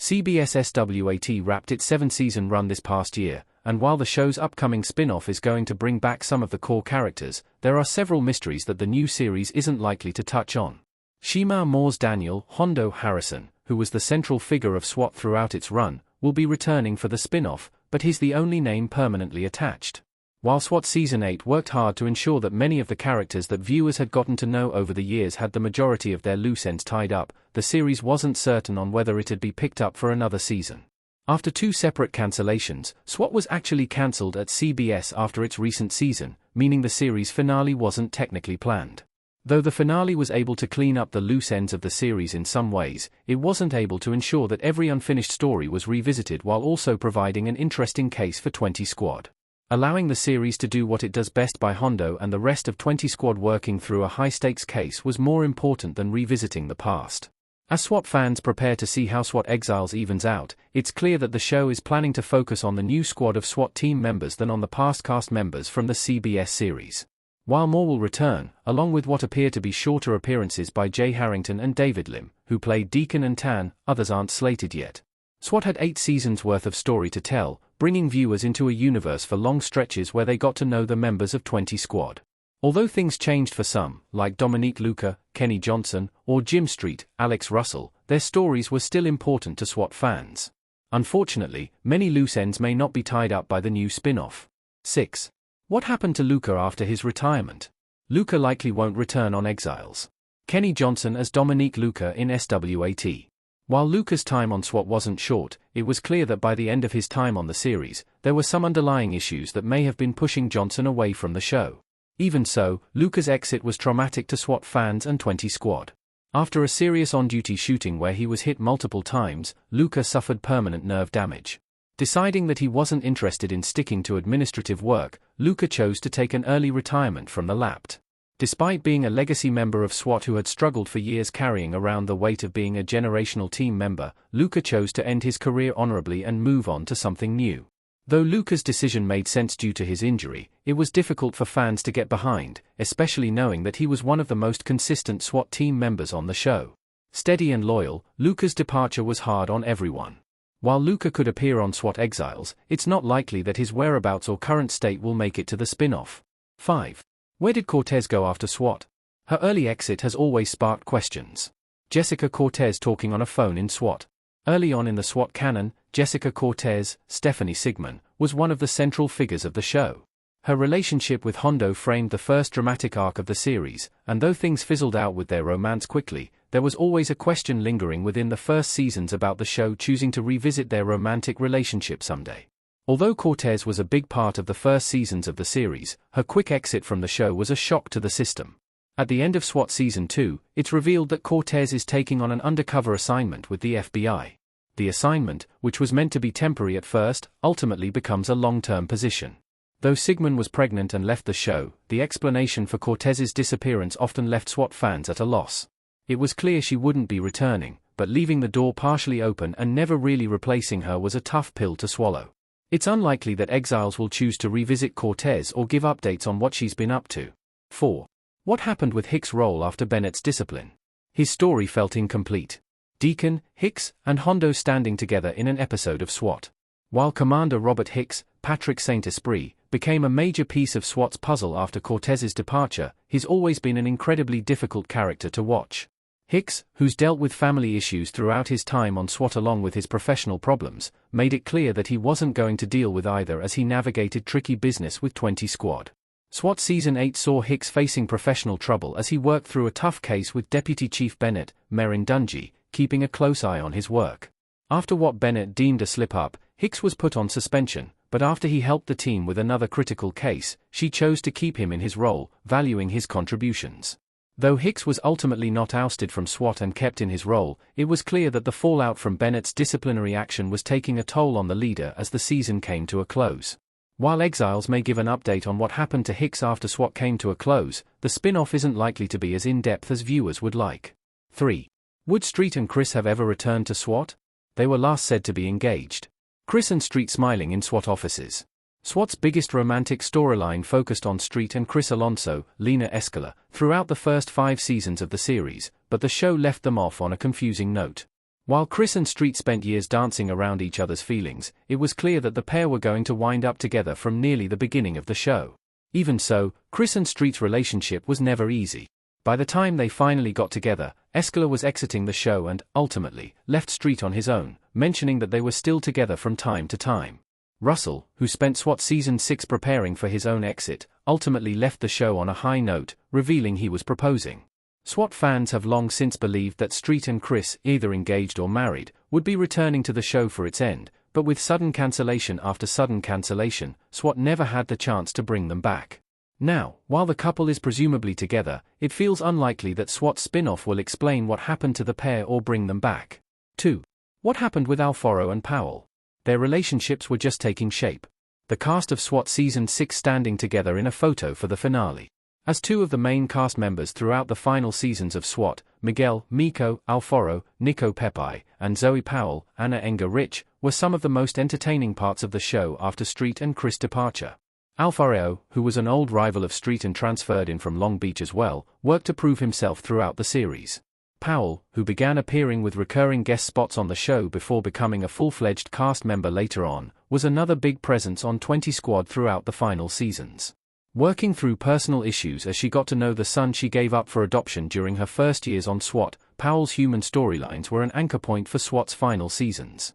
CBS SWAT wrapped its 7-season run this past year, and while the show's upcoming spin-off is going to bring back some of the core characters, there are several mysteries that the new series isn't likely to touch on. Shema Moore's Daniel Hondo Harrison, who was the central figure of SWAT throughout its run, will be returning for the spin-off, but he's the only name permanently attached. While SWAT Season 8 worked hard to ensure that many of the characters that viewers had gotten to know over the years had the majority of their loose ends tied up, the series wasn't certain on whether it'd be picked up for another season. After 2 separate cancellations, SWAT was actually cancelled at CBS after its recent season, meaning the series finale wasn't technically planned. Though the finale was able to clean up the loose ends of the series in some ways, it wasn't able to ensure that every unfinished story was revisited while also providing an interesting case for 20 Squad. Allowing the series to do what it does best by Hondo and the rest of 20 Squad working through a high-stakes case was more important than revisiting the past. As SWAT fans prepare to see how SWAT Exiles evens out, it's clear that the show is planning to focus on the new squad of SWAT team members than on the past cast members from the CBS series. While more will return, along with what appear to be shorter appearances by Jay Harrington and David Lim, who played Deacon and Tan, others aren't slated yet. SWAT had 8 seasons worth of story to tell, bringing viewers into a universe for long stretches where they got to know the members of 20 Squad. Although things changed for some, like Dominique Luca, Kenny Johnson, or Jim Street, Alex Russell, their stories were still important to SWAT fans. Unfortunately, many loose ends may not be tied up by the new spin-off. 6. What happened to Luca after his retirement? Luca likely won't return on Exiles. Kenny Johnson as Dominique Luca in SWAT. While Luca's time on SWAT wasn't short, it was clear that by the end of his time on the series, there were some underlying issues that may have been pushing Johnson away from the show. Even so, Luca's exit was traumatic to SWAT fans and 20 Squad. After a serious on-duty shooting where he was hit multiple times, Luca suffered permanent nerve damage. Deciding that he wasn't interested in sticking to administrative work, Luca chose to take an early retirement from the Lapt. Despite being a legacy member of SWAT who had struggled for years carrying around the weight of being a generational team member, Luca chose to end his career honorably and move on to something new. Though Luca's decision made sense due to his injury, it was difficult for fans to get behind, especially knowing that he was one of the most consistent SWAT team members on the show. Steady and loyal, Luca's departure was hard on everyone. While Luca could appear on SWAT Exiles, it's not likely that his whereabouts or current state will make it to the spin-off. 5. Where did Cortez go after SWAT? Her early exit has always sparked questions. Jessica Cortez talking on a phone in SWAT. Early on in the SWAT canon, Jessica Cortez, Stephanie Sigman, was one of the central figures of the show. Her relationship with Hondo framed the first dramatic arc of the series, and though things fizzled out with their romance quickly, there was always a question lingering within the first seasons about the show choosing to revisit their romantic relationship someday. Although Cortez was a big part of the first seasons of the series, her quick exit from the show was a shock to the system. At the end of SWAT Season 2, it's revealed that Cortez is taking on an undercover assignment with the FBI. The assignment, which was meant to be temporary at first, ultimately becomes a long-term position. Though Sigmund was pregnant and left the show, the explanation for Cortez's disappearance often left SWAT fans at a loss. It was clear she wouldn't be returning, but leaving the door partially open and never really replacing her was a tough pill to swallow. It's unlikely that Exiles will choose to revisit Cortez or give updates on what she's been up to. 4. What happened with Hicks' role after Bennett's discipline? His story felt incomplete. Deacon, Hicks, and Hondo standing together in an episode of SWAT. While Commander Robert Hicks, Patrick Saint-Esprit, became a major piece of SWAT's puzzle after Cortez's departure, he's always been an incredibly difficult character to watch. Hicks, who's dealt with family issues throughout his time on SWAT along with his professional problems, made it clear that he wasn't going to deal with either as he navigated tricky business with 20 Squad. SWAT Season 8 saw Hicks facing professional trouble as he worked through a tough case with Deputy Chief Bennett, Merrin Dungy, keeping a close eye on his work. After what Bennett deemed a slip-up, Hicks was put on suspension, but after he helped the team with another critical case, she chose to keep him in his role, valuing his contributions. Though Hicks was ultimately not ousted from SWAT and kept in his role, it was clear that the fallout from Bennett's disciplinary action was taking a toll on the leader as the season came to a close. While Exiles may give an update on what happened to Hicks after SWAT came to a close, the spin-off isn't likely to be as in-depth as viewers would like. 3. Would Street and Chris have ever returned to SWAT? They were last said to be engaged. Chris and Street smiling in SWAT offices. SWAT's biggest romantic storyline focused on Street and Chris Alonso, Lena Escala, throughout the first 5 seasons of the series, but the show left them off on a confusing note. While Chris and Street spent years dancing around each other's feelings, it was clear that the pair were going to wind up together from nearly the beginning of the show. Even so, Chris and Street's relationship was never easy. By the time they finally got together, Escala was exiting the show and, ultimately, left Street on his own, mentioning that they were still together from time to time. Russell, who spent SWAT Season 6 preparing for his own exit, ultimately left the show on a high note, revealing he was proposing. SWAT fans have long since believed that Street and Chris, either engaged or married, would be returning to the show for its end, but with sudden cancellation after sudden cancellation, SWAT never had the chance to bring them back. Now, while the couple is presumably together, it feels unlikely that SWAT's spin-off will explain what happened to the pair or bring them back. 2. What happened with Alfaro and Powell? Their relationships were just taking shape. The cast of SWAT Season 6 standing together in a photo for the finale. As two of the main cast members throughout the final seasons of SWAT, Miguel, Miko, Alfaro, Nico Pepe, and Zoe Powell, Anna Enga Rich, were some of the most entertaining parts of the show after Street and Chris' departure. Alfaro, who was an old rival of Street and transferred in from Long Beach as well, worked to prove himself throughout the series. Powell, who began appearing with recurring guest spots on the show before becoming a full-fledged cast member later on, was another big presence on 20 Squad throughout the final seasons. Working through personal issues as she got to know the son she gave up for adoption during her first years on SWAT, Powell's human storylines were an anchor point for SWAT's final seasons.